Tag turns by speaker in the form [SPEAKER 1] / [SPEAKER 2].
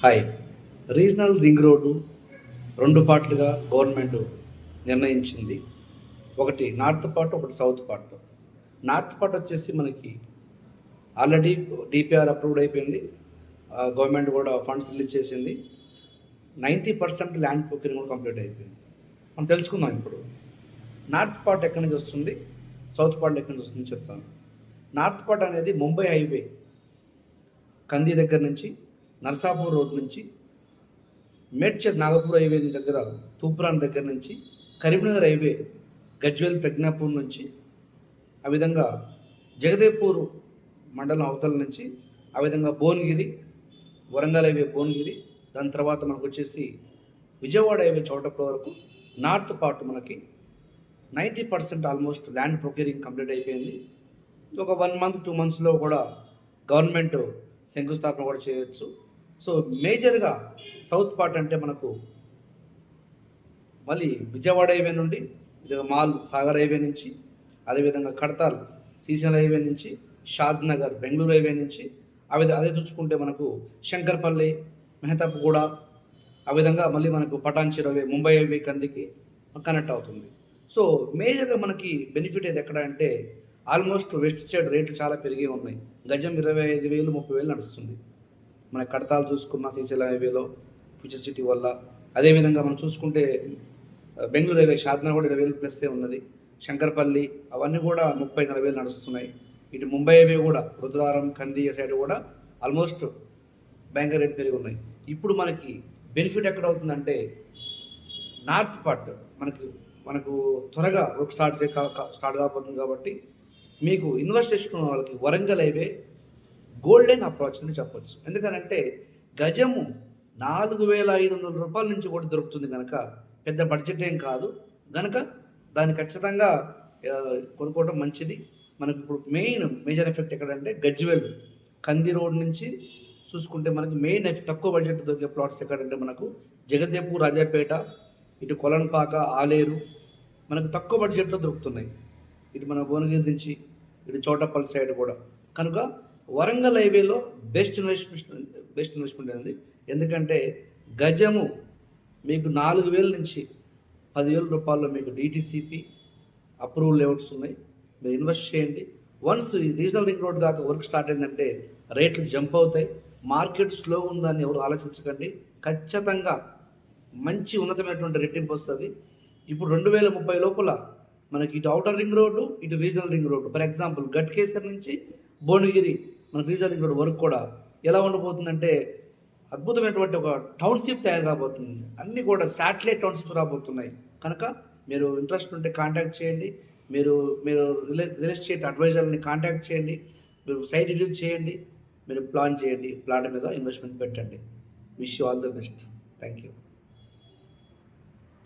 [SPEAKER 1] Hi. Regional ring road 2 పార్ట్‌లుగా government నిర్ణయించింది. ఒకటి నార్త్ పార్ట్, ఒకటి సౌత్ పార్ట్. నార్త్ పార్ట్ వచ్చేసి మనకి ఆల్రెడీ డీపీఆర్ అప్రూవ్డ్ అయిపోయింది. గవర్నమెంట్ కూడా ఫండ్స్ రిలీజ్ చేసింది. 90% ల్యాండ్ ప్రొక్యూరింగ్ కూడా కంప్లీట్ అయిపోయింది. మనం తెలుసుకుందాం ఇప్పుడు. నార్త్ పార్ట్ ఎక్కడి నుంచి వస్తుంది, సౌత్ పార్ట్ ఎక్కడి నుంచి వస్తుందో చెప్తాను. నార్త్ పార్ట్ అనేది ముంబై హైవే కంది దగ్గర నుంచి, నర్సాపూర్ రోడ్ నుంచి, మేడ్చల్ నాగపూర్ హైవే దగ్గర తూప్రాన్ దగ్గర నుంచి, కరీంనగర్ హైవే గజ్వేల్ ప్రజ్ఞాపూర్ నుంచి, ఆ విధంగా జగదేపూర్ మండలం అవతల నుంచి, ఆ విధంగా భువనగిరి, వరంగల్ హైవే భువనగిరి, దాని తర్వాత మనకు వచ్చేసి విజయవాడ హైవే చోటప్ప వరకు నార్త్ పార్ట్ మనకి 90% ఆల్మోస్ట్ ల్యాండ్ ప్రొక్యూరింగ్ కంప్లీట్ అయిపోయింది. ఒక 1 మంత్ 2 మంత్స్లో కూడా గవర్నమెంట్ శంకుస్థాపన కూడా చేయొచ్చు. సో మేజర్గా సౌత్ పార్ట్ అంటే మనకు మళ్ళీ విజయవాడ హైవే నుండి, మాల్ సాగర్ హైవే నుంచి, అదేవిధంగా కడతాల్ శ్రీశైలం హైవే నుంచి, షాద్ నగర్ బెంగళూరు హైవే నుంచి, అదే చూసుకుంటే మనకు శంకర్పల్లి, మెహతాబ్గూడ, ఆ విధంగా మళ్ళీ మనకు పటాన్చెరు హైవే ముంబై హైవే కందికి కనెక్ట్ అవుతుంది. సో మేజర్గా మనకి బెనిఫిట్ ఏది ఎక్కడ అంటే ఆల్మోస్ట్ వెస్ట్ సైడ్ రేట్లు చాలా పెరిగి ఉన్నాయి. గజం 25,000 30,000 నడుస్తుంది. మన కడతాలు చూసుకున్న శ్రీశైలం హైవేలో ఫ్యూచర్ సిటీ వల్ల, అదేవిధంగా మనం చూసుకుంటే బెంగళూరు హైవే షాద్నగర్ కూడా 20,000 ప్లస్సే ఉన్నది. శంకర్పల్లి అవన్నీ కూడా 30-40,000 నడుస్తున్నాయి. ఇటు ముంబై హైవే కూడా రుద్రారం కంది సైడ్ కూడా ఆల్మోస్ట్ భయంకర రేట్ పెరిగి ఉన్నాయి. ఇప్పుడు మనకి బెనిఫిట్ ఎక్కడ అవుతుందంటే నార్త్ పార్ట్ మనకు త్వరగా వర్క్ స్టార్ట్ కాబోతుంది. కాబట్టి మీకు ఇన్వెస్ట్ చేసుకున్న వాళ్ళకి వరంగల్ హైవే గోల్డెన్ అప్రోచ్ అని చెప్పొచ్చు. ఎందుకనంటే గజము 4,500 రూపాయల నుంచి కూడా దొరుకుతుంది కనుక పెద్ద బడ్జెట్ ఏం కాదు కనుక దాన్ని ఖచ్చితంగా కొనుక్కోవడం మంచిది. మనకు ఇప్పుడు మేజర్ ఎఫెక్ట్ ఎక్కడంటే గజ్వేల్ కంది రోడ్ నుంచి చూసుకుంటే మనకి తక్కువ బడ్జెట్ దొరికే ప్లాట్స్ ఎక్కడంటే మనకు జగదేపూర్, రాజాపేట, ఇటు కొలన్పాక, ఆలేరు మనకు తక్కువ బడ్జెట్లో దొరుకుతున్నాయి. ఇటు మన భువనగిరి నుంచి ఇటు చోటపల్లి సైడ్ కూడా. కనుక వరంగల్ హైవేలో బెస్ట్ ఇన్వెస్ట్మెంట్ అనేది. ఎందుకంటే గజము మీకు 4,000 నుంచి 10,000 రూపాయల్లో మీకు డిటిసిపి అప్రూవల్ లేఅవుట్స్ ఉన్నాయి. మీరు ఇన్వెస్ట్ చేయండి. వన్స్ రీజనల్ రింగ్ రోడ్ దాకా వర్క్ స్టార్ట్ అయిందంటే రేట్లు జంప్ అవుతాయి. మార్కెట్ స్లో ఉందని ఎవరు ఆలోచించకండి. ఖచ్చితంగా మంచి ఉన్నతమైనటువంటి రెట్టింపు వస్తుంది. ఇప్పుడు 2030 లోపల మనకి ఇటు అవుటర్ రింగ్ రోడ్డు, ఇటు regional ring road, for example Ghatkesar నుంచి భువనగిరి మనకు రీజనల్ రింగ్ రోడ్ వరకు కూడా ఎలా ఉండబోతుందంటే అద్భుతమైనటువంటి ఒక టౌన్షిప్ తయారు కాబోతుంది. అన్నీ కూడా శాటిలైట్ టౌన్షిప్ రాబోతున్నాయి. కనుక మీరు ఇంట్రెస్ట్ ఉంటే కాంటాక్ట్ చేయండి. మీరు రియల్ ఎస్టేట్ అడ్వైజర్ని కాంటాక్ట్ చేయండి. మీరు సైట్ రివ్యూ చేయండి. మీరు ప్లాన్ చేయండి. ప్లాన్ మీద ఇన్వెస్ట్మెంట్ పెట్టండి. Wish you all the best. Thank you.